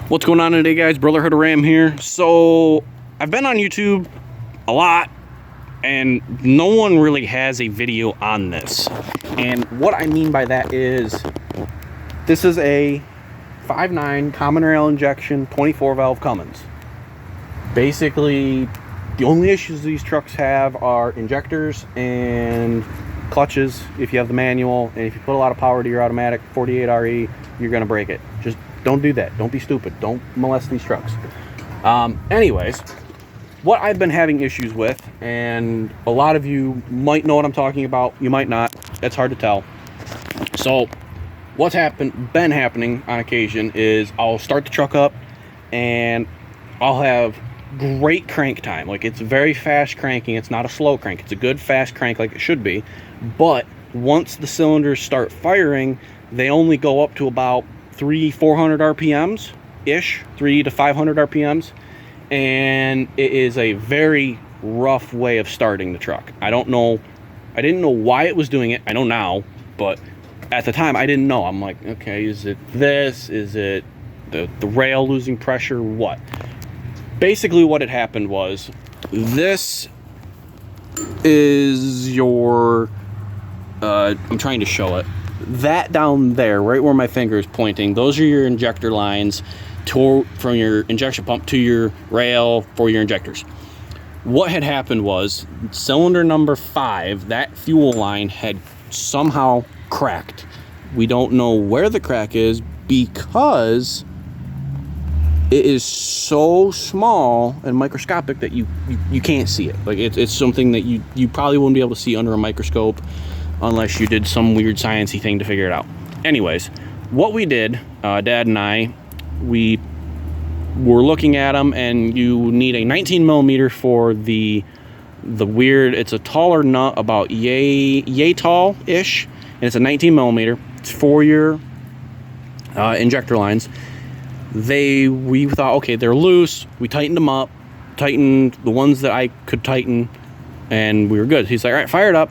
What's going on today, guys? Brotherhood of Ram here. So I've been on YouTube a lot and no one really has a video on this. And what I mean by that is this is a 5.9 common rail injection 24 valve Cummins. Basically, the only issues these trucks have are injectors and clutches if you have the manual, and if you put a lot of power to your automatic 48 RE, you're gonna break it. Just don't do that. Don't be stupid. Don't molest these trucks. Anyways, what I've been having issues with, and a lot of you might know what I'm talking about, you might not. It's hard to tell. So what's been happening on occasion is I'll start the truck up and I'll have great crank time. Like, it's very fast cranking. It's not a slow crank. It's a good fast crank like it should be. But once the cylinders start firing, they only go up to about 400 RPMs ish, 300 to 500 RPMs, and it is a very rough way of starting the truck. I didn't know why it was doing it. I know now, but at the time I didn't know. I'm like, okay, is it this? Is it the rail losing pressure? What? Basically what had happened was, this is your I'm trying to show it. That down there, right where my finger is pointing, those are your injector lines from your injection pump to your rail for your injectors. What had happened was, cylinder number 5, that fuel line had somehow cracked. We don't know where the crack is because it is so small and microscopic that you can't see it. Like, it's something that you probably wouldn't be able to see under a microscope unless you did some weird sciencey thing to figure it out. Anyways, what we did, Dad and I, we were looking at them, and you need a 19 millimeter for the weird, it's a taller nut, about yay tall ish, and it's a 19 millimeter. It's for your injector lines. We thought, okay, they're loose. We tightened them up, tightened the ones that I could tighten, and we were good. He's like, all right, fire it up.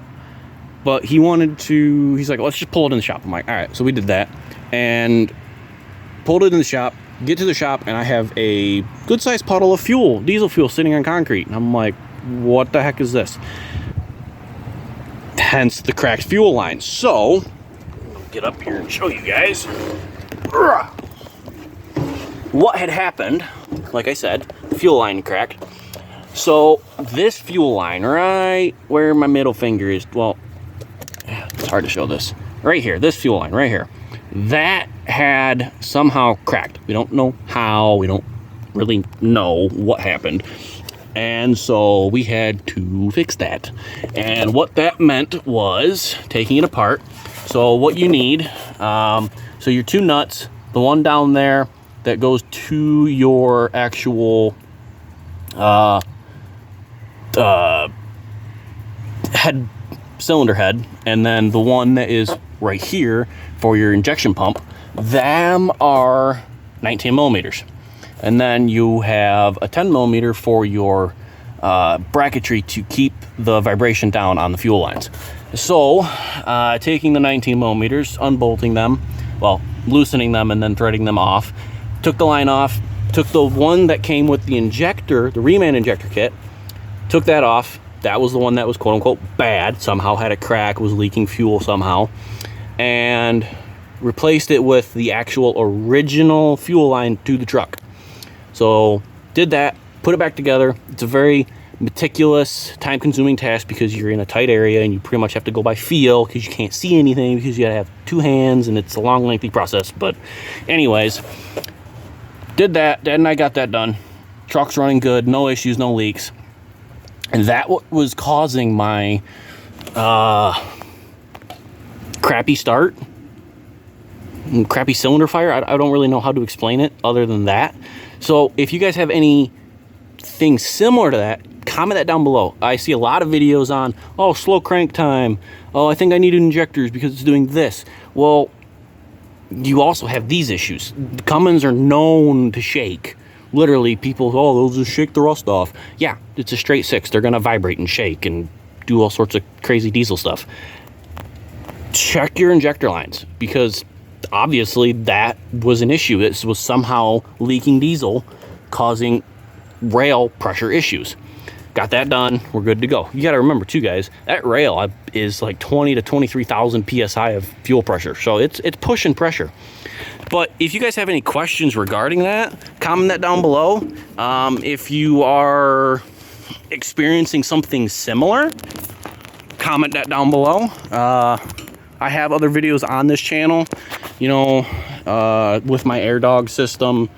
But he's like, let's just pull it in the shop. I'm like, all right. So we did that and pulled it in the shop. Get to the shop, and I have a good sized puddle of fuel, diesel fuel, sitting on concrete. And I'm like, what the heck is this? Hence the cracked fuel line. So I'll get up here and show you guys. What had happened, like I said, the fuel line cracked. So this fuel line, right where my middle finger is, well, it's hard to show this. Right here, this fuel line right here, that had somehow cracked. We don't know how, we don't really know what happened. And so we had to fix that. And what that meant was taking it apart. So what you need, so your two nuts, the one down there that goes to your actual cylinder head, and then the one that is right here for your injection pump, them are 19 millimeters. And then you have a 10 millimeter for your bracketry to keep the vibration down on the fuel lines. So taking the 19 millimeters, unbolting them, well, loosening them and then threading them off, took the line off, took the one that came with the injector, the reman injector kit, took that off. That was the one that was quote unquote bad, somehow had a crack, was leaking fuel somehow, and replaced it with the actual original fuel line to the truck. So did that, put it back together. It's a very meticulous, time-consuming task because you're in a tight area and you pretty much have to go by feel because you can't see anything because you gotta have two hands, and it's a long, lengthy process. But anyways, did that. Dad and I got that done. Truck's running good, no issues, no leaks. And that was causing my crappy start, crappy cylinder fire. I don't really know how to explain it other than that. So if you guys have anything similar to that, comment that down below. I see a lot of videos on, oh, slow crank time. Oh, I think I need injectors because it's doing this. Well, you also have these issues. Cummins are known to shake. Literally, people, oh, they'll just shake the rust off. Yeah, it's a straight 6. They're going to vibrate and shake and do all sorts of crazy diesel stuff. Check your injector lines, because obviously that was an issue. This was somehow leaking diesel, causing rail pressure issues. Got that done. We're good to go. You got to remember too, guys, that rail is like 20 to 23,000 psi of fuel pressure, so it's pushing pressure. But if you guys have any questions regarding that, comment that down below. If you are experiencing something similar, comment that down below. I have other videos on this channel, you know, with my air dog system,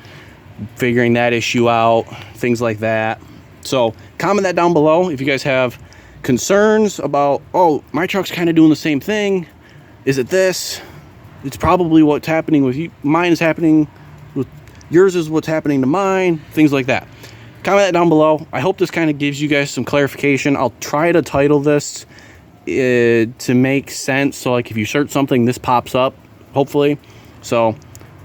figuring that issue out, things like that. So comment that down below if you guys have concerns about, oh, my truck's kind of doing the same thing. Is it this? It's probably what's happening with you. Mine is happening with yours, is what's happening to mine, things like that. Comment that down below. I hope this kind of gives you guys some clarification. I'll try to title this to make sense. So like if you search something, this pops up, hopefully. So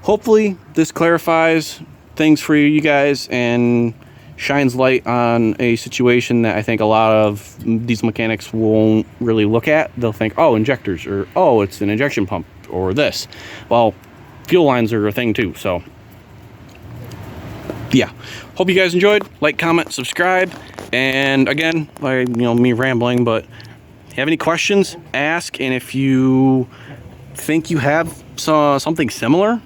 hopefully this clarifies things for you guys and shines light on a situation that I think a lot of diesel mechanics won't really look at. They'll think, oh, injectors, or oh, it's an injection pump, or this. Well, fuel lines are a thing too. So yeah, hope you guys enjoyed. Like, comment, subscribe, and again, like, you know, me rambling, but if you have any questions, ask. And if you think you have something similar,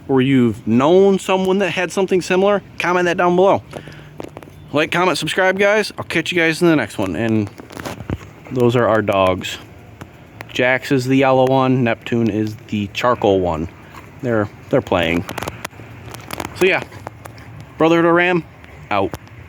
or you've known someone that had something similar, comment that down below. Like, comment, subscribe, guys. I'll catch you guys in the next one. And those are our dogs. Jax is the yellow one. Neptune is the charcoal one. They're playing. So yeah, Brotherhood of Ram, out.